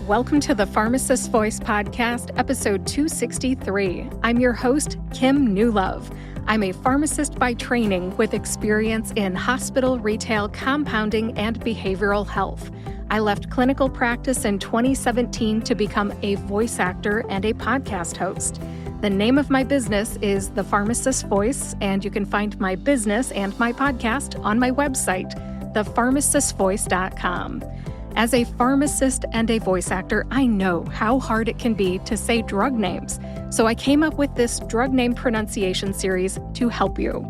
Welcome to the Pharmacist Voice Podcast, episode 263. I'm your host, Kim Newlove. I'm a pharmacist by training with experience in hospital, retail, compounding, and behavioral health. I left clinical practice in 2017 to become a voice actor and a podcast host. The name of my business is The Pharmacist Voice, and you can find my business and my podcast on my website, thepharmacistvoice.com. As a pharmacist and a voice actor, I know how hard it can be to say drug names, so I came up with this drug name pronunciation series to help you.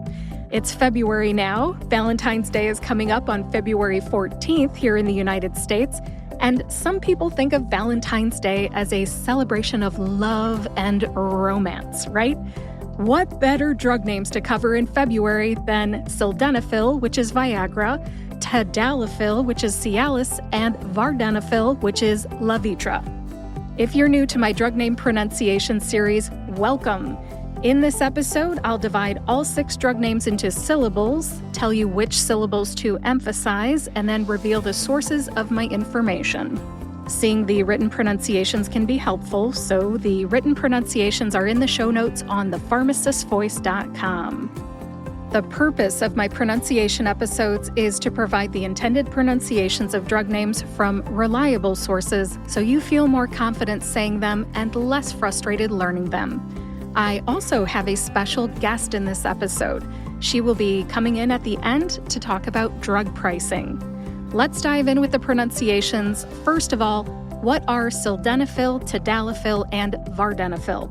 It's February now. Valentine's Day is coming up on February 14th here in the United States, and some people think of Valentine's Day as a celebration of love and romance, right? What better drug names to cover in February than sildenafil, which is Viagra, Tadalafil, which is Cialis, and vardenafil, which is Levitra. If you're new to my drug name pronunciation series, welcome. In this episode, I'll divide all 6 drug names into syllables, tell you which syllables to emphasize, and then reveal the sources of my information. Seeing the written pronunciations can be helpful, so the written pronunciations are in the show notes on thepharmacistvoice.com. The purpose of my pronunciation episodes is to provide the intended pronunciations of drug names from reliable sources so you feel more confident saying them and less frustrated learning them. I also have a special guest in this episode. She will be coming in at the end to talk about drug pricing. Let's dive in with the pronunciations. First of all, what are sildenafil, tadalafil, and vardenafil?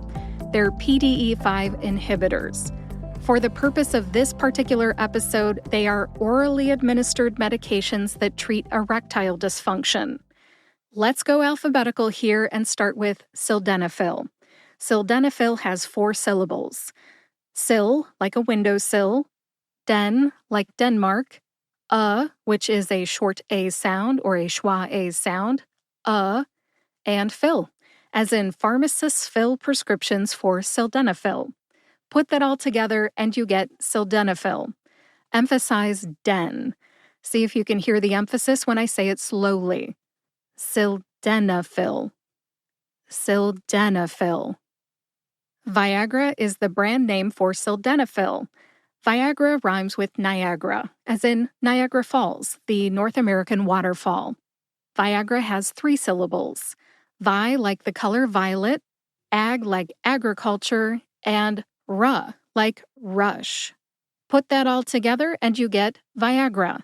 They're PDE-5 inhibitors. For the purpose of this particular episode, they are orally administered medications that treat erectile dysfunction. Let's go alphabetical here and start with sildenafil. Sildenafil has 4 syllables. Sil, like a windowsill. Den, like Denmark. Which is a short A sound or a schwa A sound. And fill, as in pharmacists fill prescriptions for sildenafil. Put that all together and you get sildenafil. Emphasize den. See if you can hear the emphasis when I say it slowly. Sildenafil. Sildenafil. Viagra is the brand name for sildenafil. Viagra rhymes with Niagara, as in Niagara Falls, the North American waterfall. Viagra has 3 syllables. Vi like the color violet, ag like agriculture, and rah, like rush. Put that all together and you get Viagra.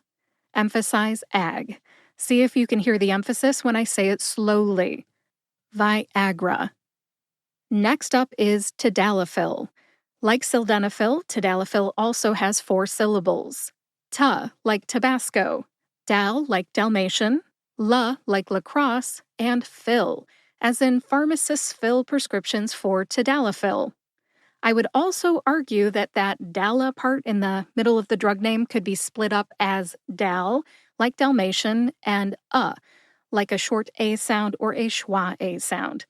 Emphasize ag. See if you can hear the emphasis when I say it slowly. Viagra. Next up is Tadalafil. Like sildenafil, Tadalafil also has 4 syllables. Ta, like Tabasco. Dal, like Dalmatian. La, like lacrosse. And fill, as in pharmacists fill prescriptions for Tadalafil. I would also argue that Dala part in the middle of the drug name could be split up as Dal, like Dalmatian, and like a short A sound or a schwa A sound.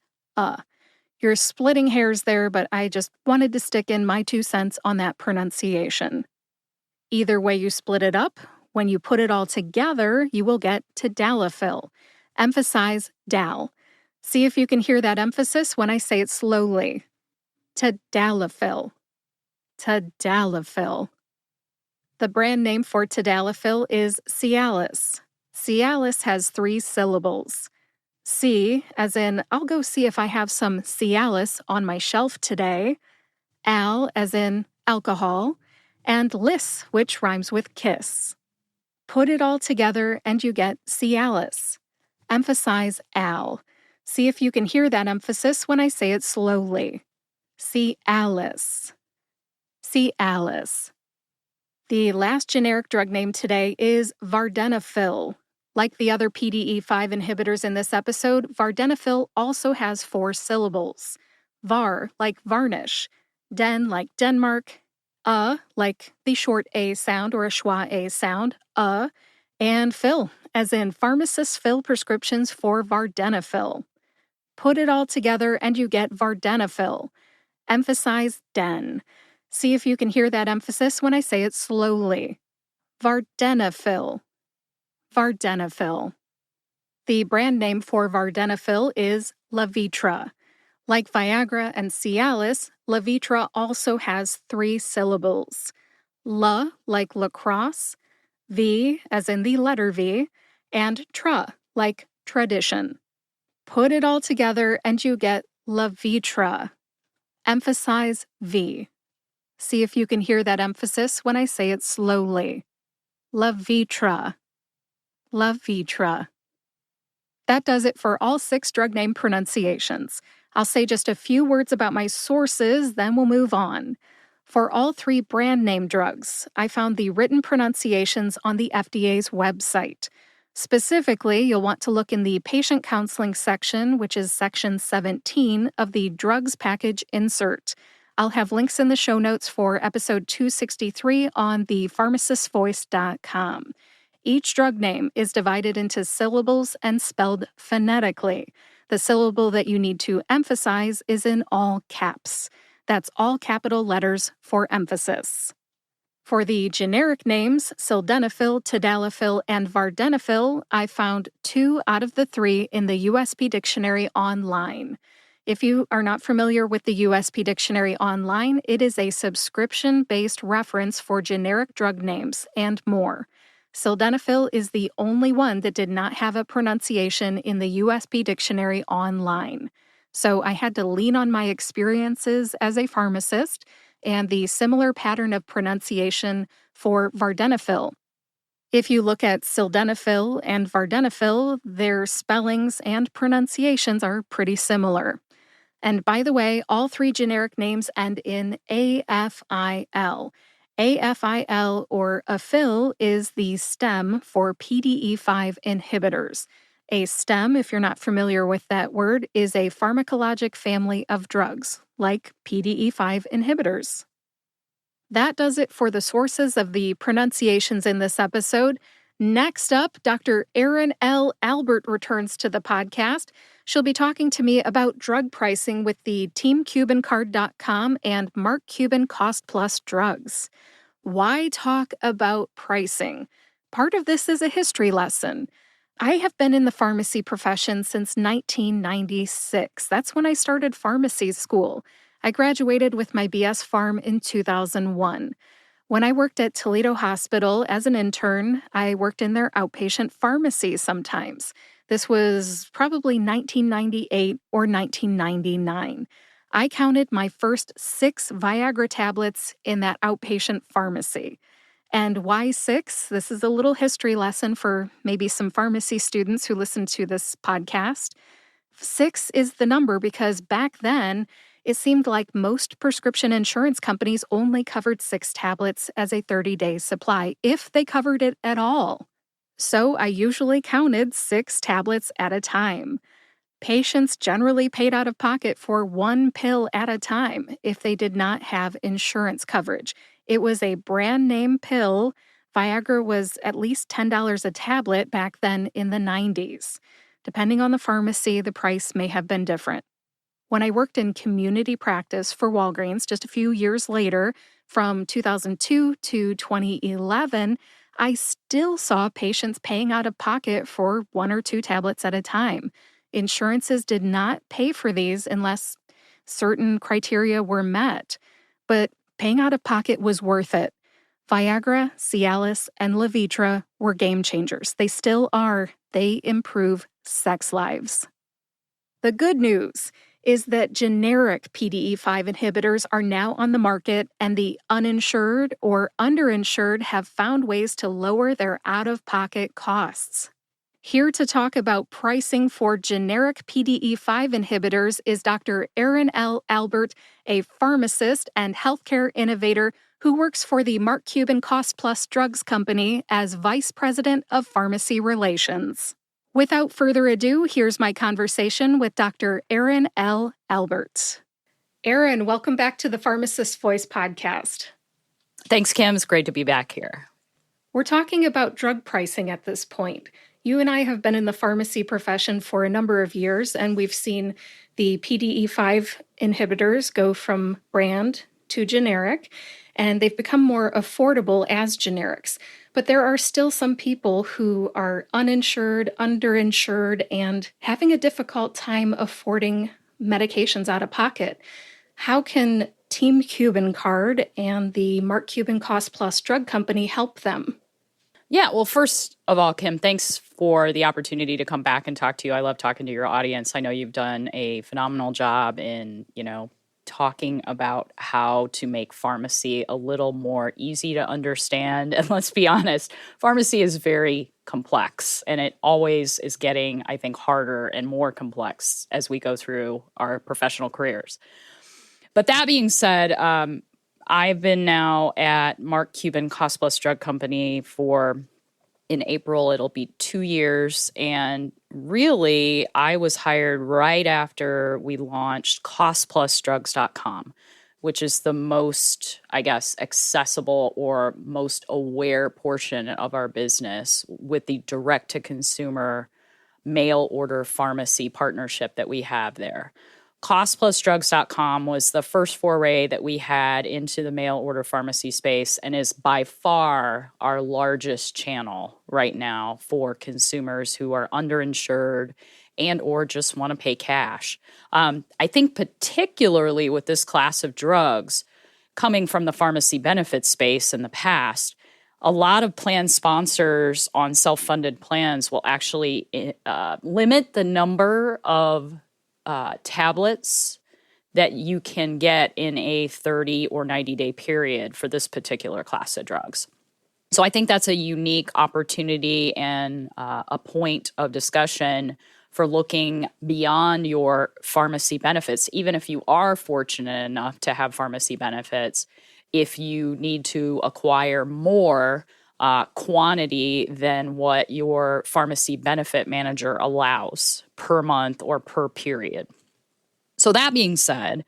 You're splitting hairs there, but I just wanted to stick in my 2 cents on that pronunciation. Either way you split it up, when you put it all together, you will get Tadalafil. Emphasize Dal. See if you can hear that emphasis when I say it slowly. Tadalafil. Tadalafil. The brand name for Tadalafil is Cialis. Cialis has 3 syllables. C, as in I'll go see if I have some Cialis on my shelf today. Al, as in alcohol. And lis, which rhymes with kiss. Put it all together and you get Cialis. Emphasize al. See if you can hear that emphasis when I say it slowly. Cialis. Cialis. The last generic drug name today is vardenafil. Like the other PDE-5 inhibitors in this episode, vardenafil also has 4 syllables. Var, like varnish. Den, like Denmark. Like the short A sound or a schwa A sound. And fill, as in pharmacists fill prescriptions for vardenafil. Put it all together and you get vardenafil. Emphasize den. See if you can hear that emphasis when I say it slowly. Vardenafil. Vardenafil. The brand name for vardenafil is Levitra. Like Viagra and Cialis, Levitra also has 3 syllables. La, like lacrosse, V, as in the letter V, and tra, like tradition. Put it all together and you get Levitra. Emphasize V. See if you can hear that emphasis when I say it slowly. Levitra. Levitra. That does it for all 6 drug name pronunciations. I'll say just a few words about my sources, then we'll move on. For all 3 brand name drugs, I found the written pronunciations on the FDA's website. Specifically, you'll want to look in the patient counseling section, which is section 17 of the drugs package insert. I'll have links in the show notes for episode 263 on the pharmacistvoice.com. Each drug name is divided into syllables and spelled phonetically. The syllable that you need to emphasize is in all caps. That's all capital letters for emphasis. For the generic names, sildenafil, tadalafil, and vardenafil, I found 2 out of the 3 in the USP Dictionary online. If you are not familiar with the USP Dictionary online, it is a subscription-based reference for generic drug names and more. Sildenafil is the only one that did not have a pronunciation in the USP Dictionary online. So I had to lean on my experiences as a pharmacist and the similar pattern of pronunciation for vardenafil. If you look at sildenafil and vardenafil, their spellings and pronunciations are pretty similar. And by the way, all 3 generic names end in AFIL. AFIL or afil is the stem for PDE-5 inhibitors. A stem, if you're not familiar with that word, is a pharmacologic family of drugs, like PDE-5 inhibitors. That does it for the sources of the pronunciations in this episode. Next up, Dr. Erin L. Albert returns to the podcast. She'll be talking to me about drug pricing with the TeamCubancard.com and Mark Cuban Cost Plus drugs. Why talk about pricing? Part of this is a history lesson. I have been in the pharmacy profession since 1996. That's when I started pharmacy school. I graduated with my BS Pharm in 2001. When I worked at Toledo Hospital as an intern, I worked in their outpatient pharmacy sometimes. This was probably 1998 or 1999. I counted my first 6 Viagra tablets in that outpatient pharmacy. And why 6? This is a little history lesson for maybe some pharmacy students who listen to this podcast. 6 is the number because back then, it seemed like most prescription insurance companies only covered 6 tablets as a 30-day supply, if they covered it at all. So I usually counted 6 tablets at a time. Patients generally paid out of pocket for 1 pill at a time if they did not have insurance coverage. It was a brand name pill. Viagra was at least $10 a tablet back then in the 90s. Depending on the pharmacy, the price may have been different. When I worked in community practice for Walgreens just a few years later, from 2002 to 2011, I still saw patients paying out of pocket for 1 or 2 tablets at a time. Insurances did not pay for these unless certain criteria were met, but paying out of pocket was worth it. Viagra, Cialis, and Levitra were game changers. They still are. They improve sex lives. The good news is that generic PDE-5 inhibitors are now on the market, and the uninsured or underinsured have found ways to lower their out-of-pocket costs. Here to talk about pricing for generic PDE-5 inhibitors is Dr. Erin L. Albert, a pharmacist and healthcare innovator who works for the Mark Cuban Cost Plus Drugs Company as Vice President of Pharmacy Relations. Without further ado, here's my conversation with Dr. Erin L. Albert. Erin, welcome back to the Pharmacist Voice podcast. Thanks, Kim. It's great to be back here. We're talking about drug pricing at this point. You and I have been in the pharmacy profession for a number of years, and we've seen the PDE-5 inhibitors go from brand to generic, and they've become more affordable as generics. But there are still some people who are uninsured, underinsured, and having a difficult time affording medications out of pocket. How can Team Cuban Card and the Mark Cuban Cost Plus Drug Company help them? Yeah, well, first of all, Kim, thanks for the opportunity to come back and talk to you. I love talking to your audience. I know you've done a phenomenal job in, talking about how to make pharmacy a little more easy to understand. And let's be honest, pharmacy is very complex and it always is getting, I think, harder and more complex as we go through our professional careers. But that being said, I've been now at Mark Cuban Cost Plus Drug Company in April, it'll be 2 years. And really, I was hired right after we launched costplusdrugs.com, which is the most, I guess, accessible or most aware portion of our business with the direct to consumer mail order pharmacy partnership that we have there. Costplusdrugs.com was the first foray that we had into the mail order pharmacy space and is by far our largest channel right now for consumers who are underinsured and or just want to pay cash. I think particularly with this class of drugs coming from the pharmacy benefit space in the past, a lot of plan sponsors on self-funded plans will actually limit the number of tablets that you can get in a 30 or 90-day period for this particular class of drugs. So I think that's a unique opportunity and a point of discussion for looking beyond your pharmacy benefits, even if you are fortunate enough to have pharmacy benefits, if you need to acquire more quantity than what your pharmacy benefit manager allows per month or per period. So that being said,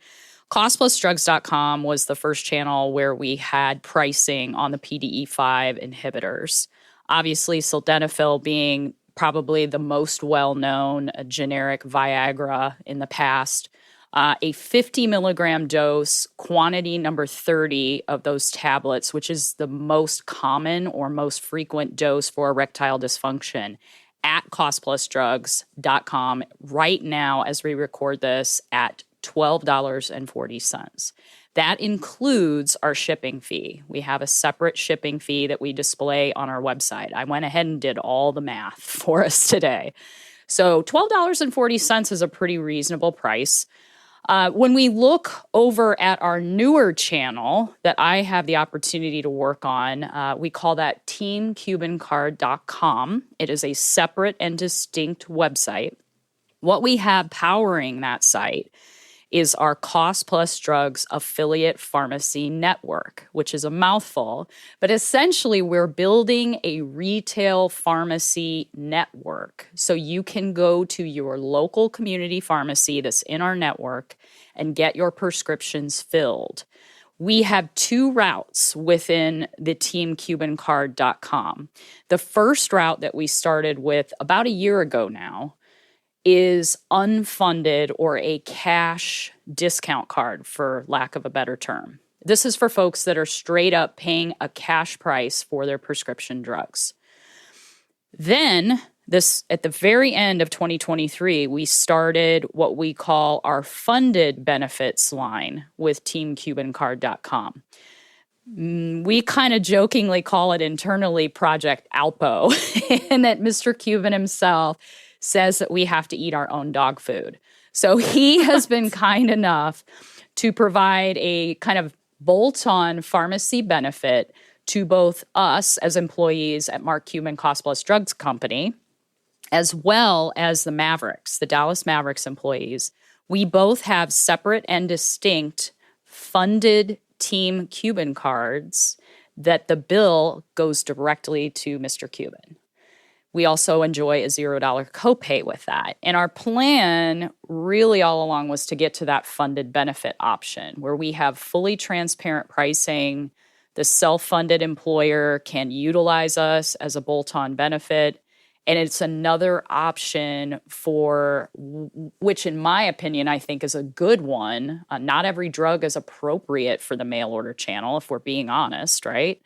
costplusdrugs.com was the first channel where we had pricing on the PDE-5 inhibitors. Obviously, sildenafil being probably the most well-known generic Viagra in the past. A 50 milligram dose, quantity number 30 of those tablets, which is the most common or most frequent dose for erectile dysfunction at costplusdrugs.com right now as we record this at $12.40. That includes our shipping fee. We have a separate shipping fee that we display on our website. I went ahead and did all the math for us today. So $12.40 is a pretty reasonable price. When we look over at our newer channel that I have the opportunity to work on, we call that teamcubancard.com. It is a separate and distinct website. What we have powering that site is our Cost Plus Drugs affiliate pharmacy network, which is a mouthful, but essentially we're building a retail pharmacy network. So you can go to your local community pharmacy that's in our network and get your prescriptions filled. We have two routes within the teamcubancard.com. The first route that we started with about a year ago now is unfunded or a cash discount card, for lack of a better term. This is for folks that are straight up paying a cash price for their prescription drugs. Then, at the very end of 2023, we started what we call our funded benefits line with teamcubancard.com. We kind of jokingly call it internally Project Alpo, and that Mr. Cuban himself says that we have to eat our own dog food. So he has been kind enough to provide a kind of bolt-on pharmacy benefit to both us as employees at Mark Cuban Cost Plus Drugs Company, as well as the Mavericks, the Dallas Mavericks employees. We both have separate and distinct funded Team Cuban cards that the bill goes directly to Mr. Cuban. We also enjoy a $0 copay with that. And our plan really all along was to get to that funded benefit option where we have fully transparent pricing. The self-funded employer can utilize us as a bolt-on benefit. And it's another option for, which in my opinion, I think is a good one. Not every drug is appropriate for the mail order channel, if we're being honest, right?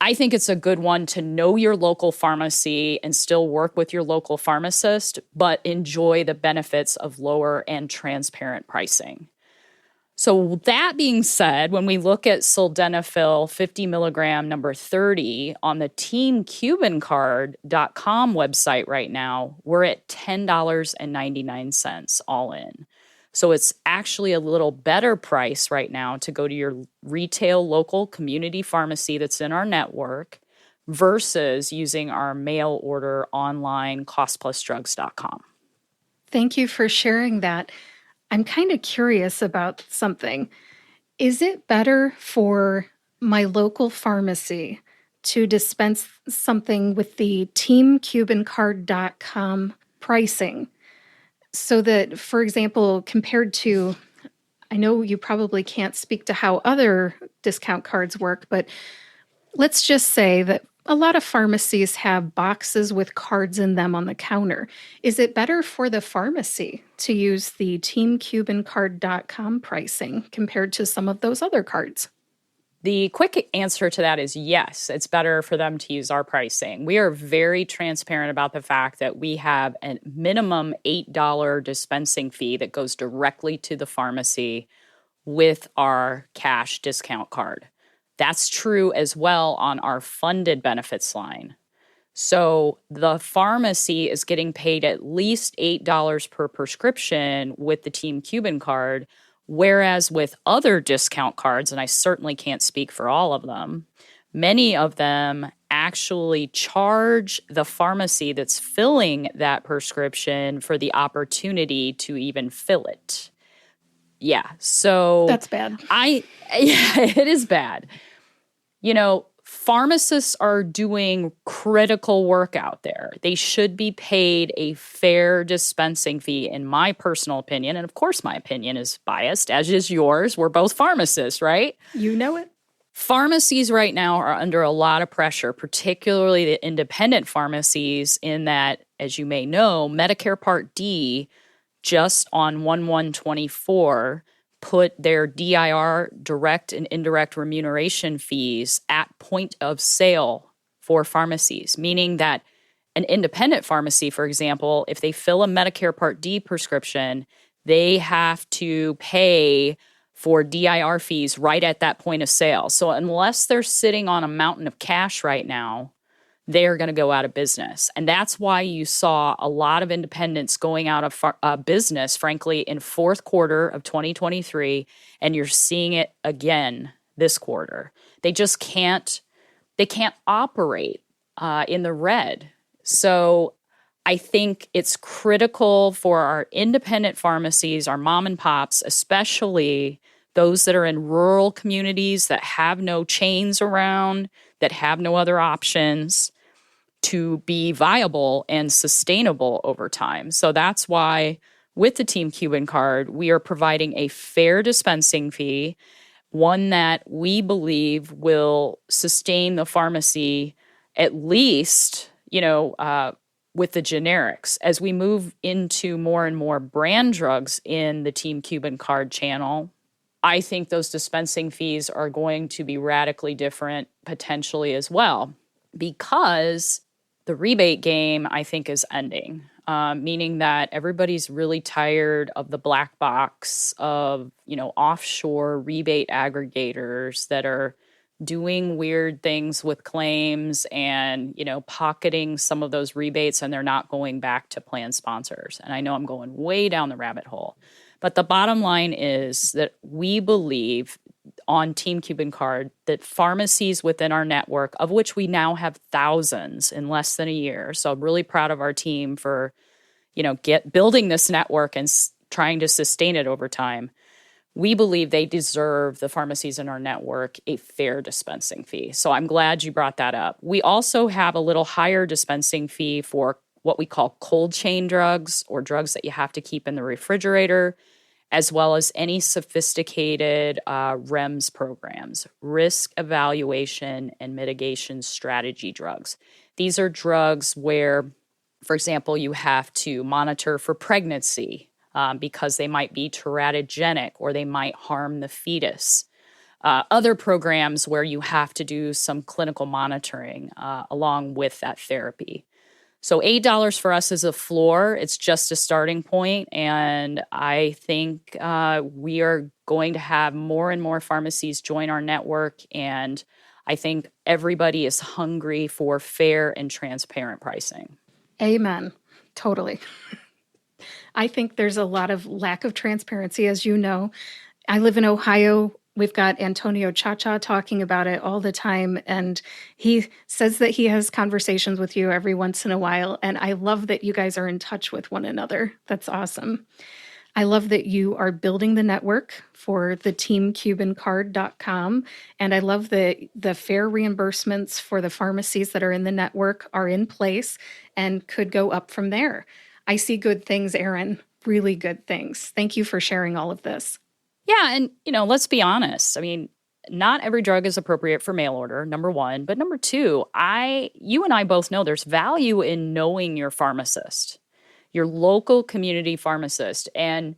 I think it's a good one to know your local pharmacy and still work with your local pharmacist, but enjoy the benefits of lower and transparent pricing. So that being said, when we look at sildenafil 50 milligram number 30 on the teamcubancard.com website right now, we're at $10.99 all in. So it's actually a little better price right now to go to your retail local community pharmacy that's in our network versus using our mail order online costplusdrugs.com. Thank you for sharing that. I'm kind of curious about something. Is it better for my local pharmacy to dispense something with the teamcubancard.com pricing so that, for example, compared to, I know you probably can't speak to how other discount cards work, but let's just say that a lot of pharmacies have boxes with cards in them on the counter. Is it better for the pharmacy to use the teamcubancard.com pricing compared to some of those other cards? The quick answer to that is yes, it's better for them to use our pricing. We are very transparent about the fact that we have a minimum $8 dispensing fee that goes directly to the pharmacy with our cash discount card. That's true as well on our funded benefits line. So the pharmacy is getting paid at least $8 per prescription with the Team Cuban card, whereas with other discount cards, and I certainly can't speak for all of them, many of them actually charge the pharmacy that's filling that prescription for the opportunity to even fill it. Yeah, so That's bad. Yeah, it is bad. You know, pharmacists are doing critical work out there. They should be paid a fair dispensing fee, in my personal opinion. And of course, my opinion is biased, as is yours. We're both pharmacists, right? You know it. Pharmacies right now are under a lot of pressure, particularly the independent pharmacies, in that, as you may know, Medicare Part D just on 1/1/24 put their DIR, direct and indirect remuneration fees, at point of sale for pharmacies, meaning that an independent pharmacy, for example, if they fill a Medicare Part D prescription, they have to pay for DIR fees right at that point of sale. So unless they're sitting on a mountain of cash right now, they're going to go out of business. And that's why you saw a lot of independents going out of business, frankly, in fourth quarter of 2023. And you're seeing it again this quarter. They just can't operate in the red. So I think it's critical for our independent pharmacies, our mom and pops, especially those that are in rural communities that have no chains around, that have no other options, to be viable and sustainable over time. So that's why with the Team Cuban card, we are providing a fair dispensing fee, one that we believe will sustain the pharmacy at least, with the generics. As we move into more and more brand drugs in the Team Cuban card channel, I think those dispensing fees are going to be radically different potentially as well, because the rebate game, I think, is ending, meaning that everybody's really tired of the black box of, offshore rebate aggregators that are doing weird things with claims and, pocketing some of those rebates, and they're not going back to plan sponsors. And I know I'm going way down the rabbit hole. But the bottom line is that we believe on Team Cuban Card that pharmacies within our network, of which we now have thousands in less than a year. So I'm really proud of our team for, building this network and trying to sustain it over time. We believe they deserve, the pharmacies in our network, a fair dispensing fee. So I'm glad you brought that up. We also have a little higher dispensing fee for what we call cold chain drugs, or drugs that you have to keep in the refrigerator, as well as any sophisticated REMS programs, risk evaluation and mitigation strategy drugs. These are drugs where, for example, you have to monitor for pregnancy because they might be teratogenic or they might harm the fetus. other programs where you have to do some clinical monitoring along with that therapy. So $8 for us is a floor. It's just a starting point. And I think we are going to have more and more pharmacies join our network. And I think everybody is hungry for fair and transparent pricing. Amen. Totally. I think there's a lot of lack of transparency, as you know. I live in Ohio. We've got Antonio Chacha talking about it all the time. And he says that he has conversations with you every once in a while. And I love that you guys are in touch with one another. That's awesome. I love that you are building the network for the teamcubancard.com. And I love that the fair reimbursements for the pharmacies that are in the network are in place and could go up from there. I see good things, Erin, really good things. Thank you for sharing all of this. Yeah. And, let's be honest. I mean, not every drug is appropriate for mail order, number one. But number two, you and I both know there's value in knowing your pharmacist, your local community pharmacist. And,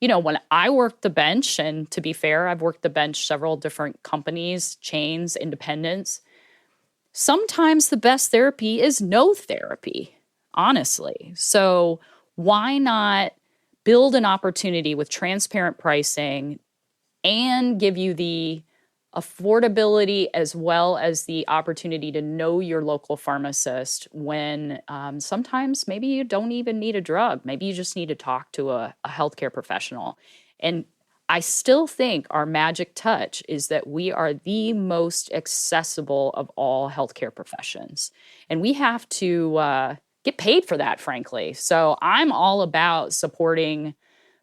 when I worked the bench, and to be fair, I've worked the bench several different companies, chains, independents. Sometimes the best therapy is no therapy, honestly. So why not build an opportunity with transparent pricing and give you the affordability as well as the opportunity to know your local pharmacist when sometimes maybe you don't even need a drug. Maybe you just need to talk to a healthcare professional. And I still think our magic touch is that we are the most accessible of all healthcare professions. And we have to get paid for that, frankly. So I'm all about supporting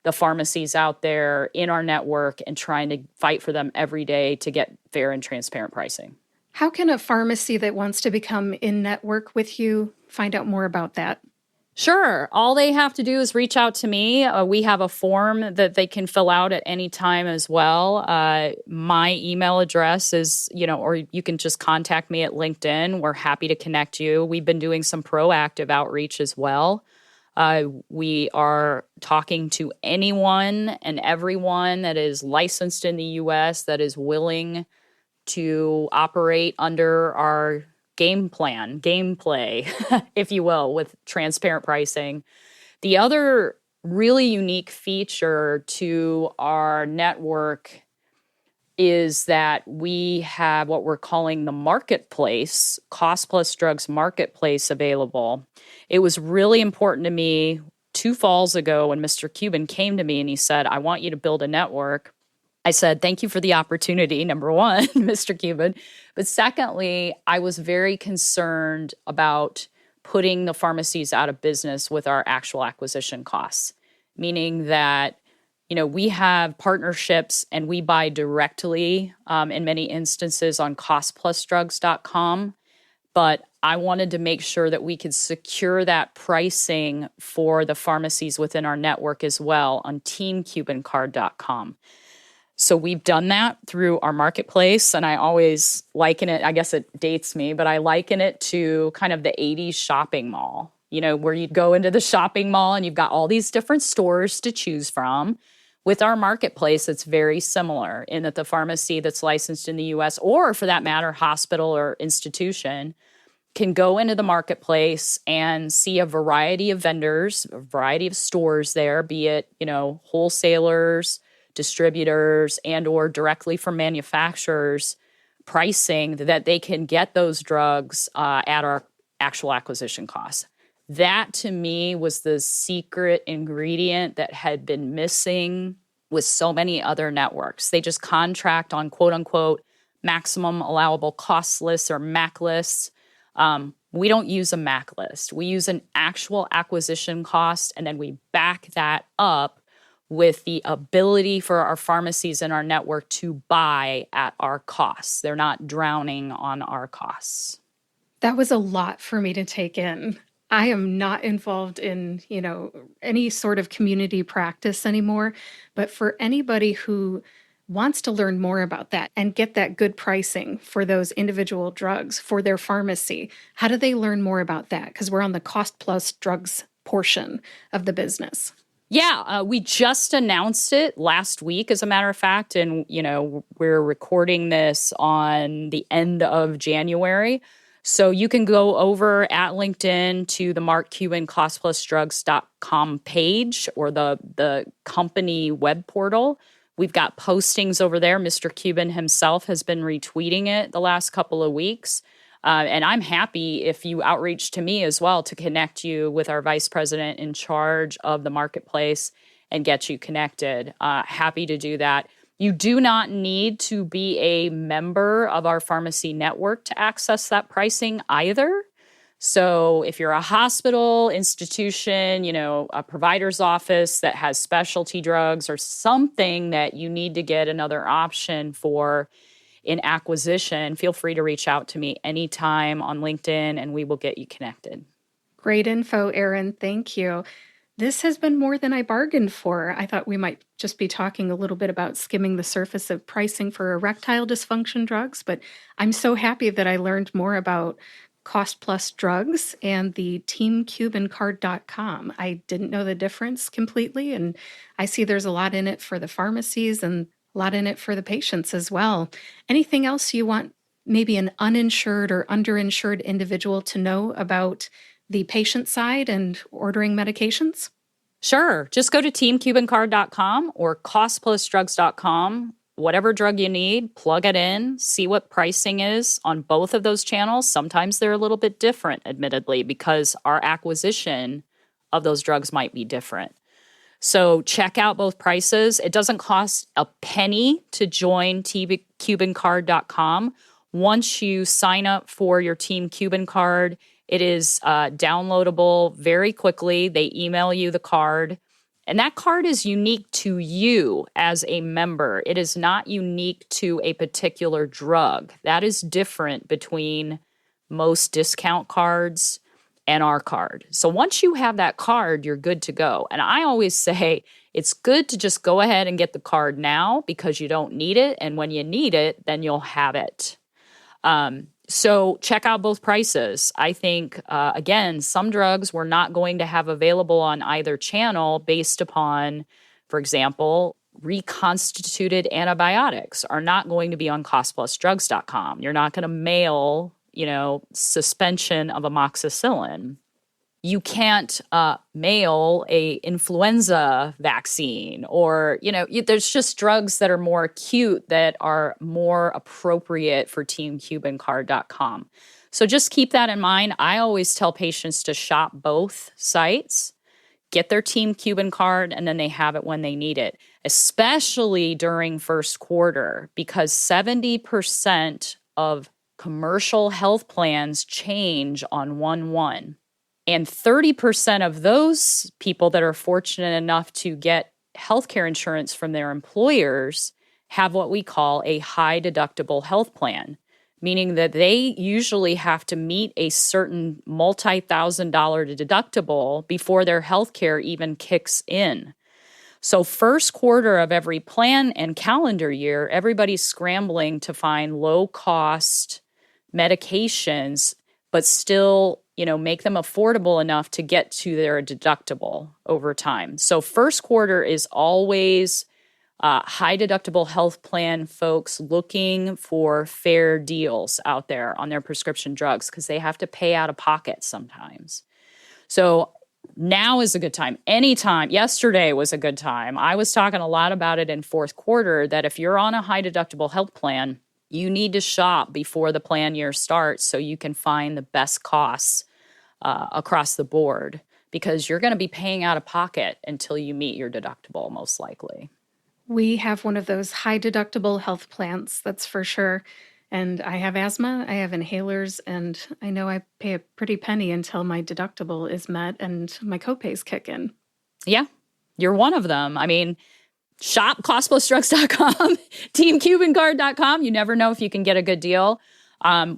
the pharmacies out there in our network and trying to fight for them every day to get fair and transparent pricing. How can a pharmacy that wants to become in network with you find out more about that? Sure. All they have to do is reach out to me. We have a form that they can fill out at any time as well. My email address is, or you can just contact me at LinkedIn. We're happy to connect you. We've been doing some proactive outreach as well. We are talking to anyone and everyone that is licensed in the U.S. that is willing to operate under our gameplay, if you will, with transparent pricing. The other really unique feature to our network is that we have what we're calling the marketplace, Cost Plus Drugs Marketplace available. It was really important to me 2 falls ago when Mr. Cuban came to me and he said, I want you to build a network. I said, thank you for the opportunity, number one, Mr. Cuban. But secondly, I was very concerned about putting the pharmacies out of business with our actual acquisition costs, meaning that we have partnerships and we buy directly in many instances on costplusdrugs.com. But I wanted to make sure that we could secure that pricing for the pharmacies within our network as well on teamcubancard.com. So we've done that through our marketplace, and I always liken it, I guess it dates me, but I liken it to kind of the 80s shopping mall, where you'd go into the shopping mall and you've got all these different stores to choose from. With our marketplace, it's very similar in that the pharmacy that's licensed in the U.S., or for that matter, hospital or institution, can go into the marketplace and see a variety of vendors, a variety of stores there, be it, wholesalers, distributors, and or directly from manufacturers, pricing that they can get those drugs at our actual acquisition costs. That, to me, was the secret ingredient that had been missing with so many other networks. They just contract on quote-unquote maximum allowable cost lists or MAC lists. We don't use a MAC list. We use an actual acquisition cost, and then we back that up with the ability for our pharmacies in our network to buy at our costs. They're not drowning on our costs. That was a lot for me to take in. I am not involved in, any sort of community practice anymore. But for anybody who wants to learn more about that and get that good pricing for those individual drugs for their pharmacy, how do they learn more about that? Because we're on the Cost Plus Drugs portion of the business. Yeah, we just announced it last week, as a matter of fact, and we're recording this on the end of January. So you can go over at LinkedIn to the Mark Cuban costplusdrugs.com page or the company web portal. We've got postings over there. Mr. Cuban himself has been retweeting it the last couple of weeks. And I'm happy if you outreach to me as well to connect you with our vice president in charge of the marketplace and get you connected. Happy to do that. You do not need to be a member of our pharmacy network to access that pricing either. So if you're a hospital, institution, a provider's office that has specialty drugs or something that you need to get another option for in acquisition, feel free to reach out to me anytime on LinkedIn and we will get you connected. Great info, Erin. Thank you. This has been more than I bargained for. I thought we might just be talking a little bit about skimming the surface of pricing for erectile dysfunction drugs, but I'm so happy that I learned more about Cost Plus Drugs and the teamcubancard.com. I didn't know the difference completely, and I see there's a lot in it for the pharmacies and a lot in it for the patients as well. Anything else you want maybe an uninsured or underinsured individual to know about the patient side and ordering medications? Sure. Just go to teamcubancard.com or costplusdrugs.com. Whatever drug you need, plug it in, see what pricing is on both of those channels. Sometimes they're a little bit different, admittedly, because our acquisition of those drugs might be different. So check out both prices. It doesn't cost a penny to join teamcubancard.com. Once you sign up for your Team Cuban card, it is downloadable very quickly. They email you the card. And that card is unique to you as a member. It is not unique to a particular drug. That is different between most discount cards and our card. So once you have that card, you're good to go. And I always say it's good to just go ahead and get the card now because you don't need it. And when you need it, then you'll have it. So check out both prices. I think, again, some drugs we're not going to have available on either channel based upon, for example, reconstituted antibiotics are not going to be on costplusdrugs.com. You're not going to mail, suspension of amoxicillin. You can't mail a influenza vaccine or, there's just drugs that are more acute that are more appropriate for teamcubancard.com. So just keep that in mind. I always tell patients to shop both sites, get their Team Cuban card, and then they have it when they need it, especially during first quarter, because 70% of commercial health plans change on 1/1. And 30% of those people that are fortunate enough to get healthcare insurance from their employers have what we call a high deductible health plan, meaning that they usually have to meet a certain multi-thousand-dollar deductible before their healthcare even kicks in. So first quarter of every plan and calendar year, everybody's scrambling to find low-cost medications, but still make them affordable enough to get to their deductible over time. So first quarter is always high deductible health plan folks looking for fair deals out there on their prescription drugs because they have to pay out of pocket sometimes. So now is a good time. Anytime. Yesterday was a good time. I was talking a lot about it in fourth quarter that if you're on a high deductible health plan, you need to shop before the plan year starts so you can find the best costs across the board because you're going to be paying out of pocket until you meet your deductible, most likely. We have one of those high deductible health plans, that's for sure. And I have asthma, I have inhalers, and I know I pay a pretty penny until my deductible is met and my copays kick in. Yeah, you're one of them. I mean, shop costplusdrugs.com, teamcubancard.com. You never know if you can get a good deal.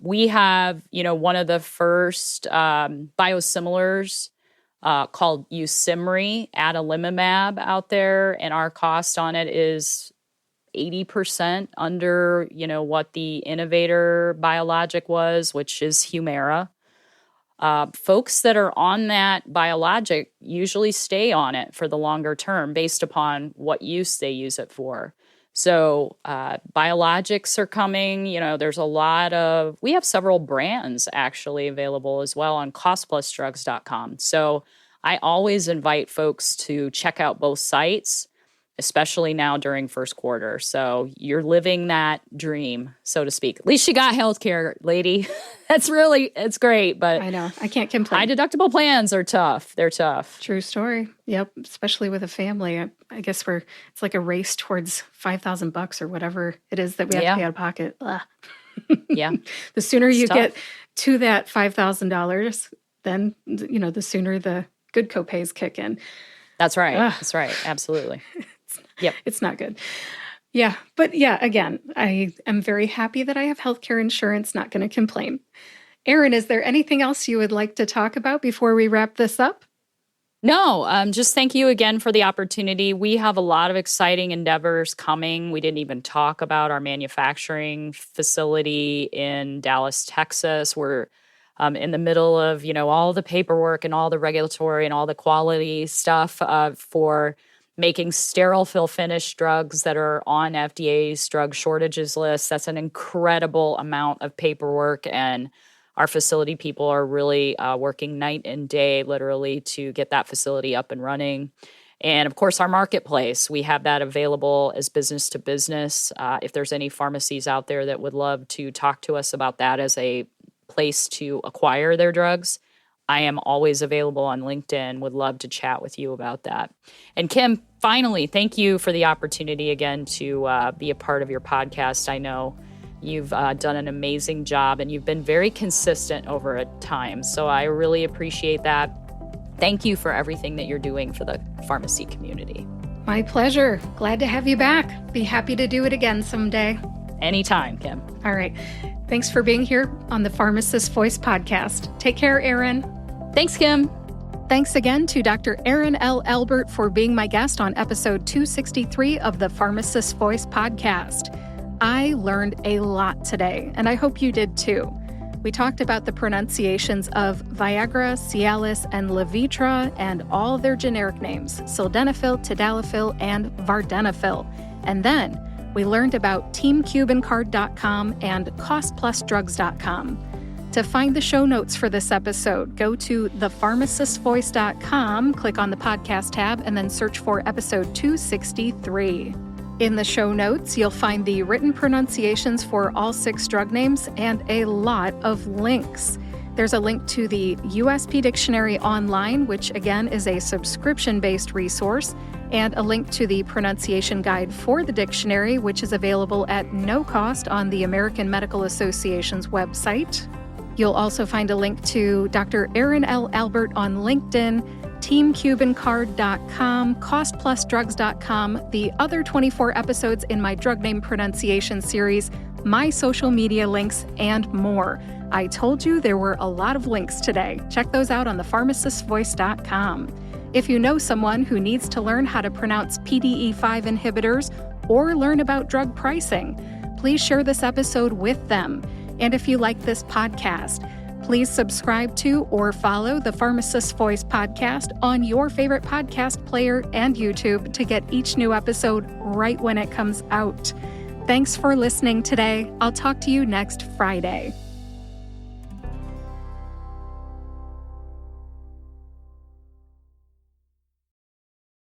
We have, one of the first biosimilars called Usimri, adalimumab out there, and our cost on it is 80% under, what the innovator biologic was, which is Humira. folks that are on that biologic usually stay on it for the longer term based upon what use they use it for. So biologics are coming. There's we have several brands actually available as well on costplusdrugs.com. So I always invite folks to check out both sites, especially now during first quarter. So you're living that dream, so to speak. At least you got healthcare, lady. It's great. But I know. I can't complain. High deductible plans are tough. They're tough. True story. Yep. Especially with a family. I guess it's like a race towards $5,000 or whatever it is that we have to pay out of pocket. Ugh. Yeah. The sooner you get to that $5,000, then, the sooner the good copays kick in. That's right. Ugh. That's right. Absolutely. Yep. It's not good. Yeah. But yeah, again, I am very happy that I have healthcare insurance, not going to complain. Erin, is there anything else you would like to talk about before we wrap this up? No, just thank you again for the opportunity. We have a lot of exciting endeavors coming. We didn't even talk about our manufacturing facility in Dallas, Texas. We're in the middle of, all the paperwork and all the regulatory and all the quality stuff for making sterile fill finish drugs that are on FDA's drug shortages list. That's an incredible amount of paperwork, and our facility people are really working night and day, literally, to get that facility up and running. And of course, our marketplace, we have that available as business to business. If there's any pharmacies out there that would love to talk to us about that as a place to acquire their drugs, I am always available on LinkedIn. Would love to chat with you about that. And Kim, finally, thank you for the opportunity again to be a part of your podcast. I know you've done an amazing job and you've been very consistent over a time. So I really appreciate that. Thank you for everything that you're doing for the pharmacy community. My pleasure. Glad to have you back. Be happy to do it again someday. Anytime, Kim. All right. Thanks for being here on the Pharmacist Voice podcast. Take care, Erin. Thanks, Kim. Thanks again to Dr. Erin L. Albert for being my guest on episode 263 of the Pharmacist Voice podcast. I learned a lot today, and I hope you did too. We talked about the pronunciations of Viagra, Cialis, and Levitra, and all their generic names, sildenafil, Tadalafil, and vardenafil. And then we learned about teamcubancard.com and costplusdrugs.com. To find the show notes for this episode, go to thepharmacistvoice.com, click on the podcast tab, and then search for episode 263. In the show notes, you'll find the written pronunciations for all 6 drug names and a lot of links. There's a link to the USP Dictionary Online, which again is a subscription-based resource, and a link to the pronunciation guide for the dictionary, which is available at no cost on the American Medical Association's website. You'll also find a link to Dr. Erin L. Albert on LinkedIn, teamcubancard.com, costplusdrugs.com, the other 24 episodes in my drug name pronunciation series, my social media links, and more. I told you there were a lot of links today. Check those out on thepharmacistvoice.com. If you know someone who needs to learn how to pronounce PDE-5 inhibitors or learn about drug pricing, please share this episode with them. And if you like this podcast, please subscribe to or follow the Pharmacist Voice podcast on your favorite podcast player and YouTube to get each new episode right when it comes out. Thanks for listening today. I'll talk to you next Friday.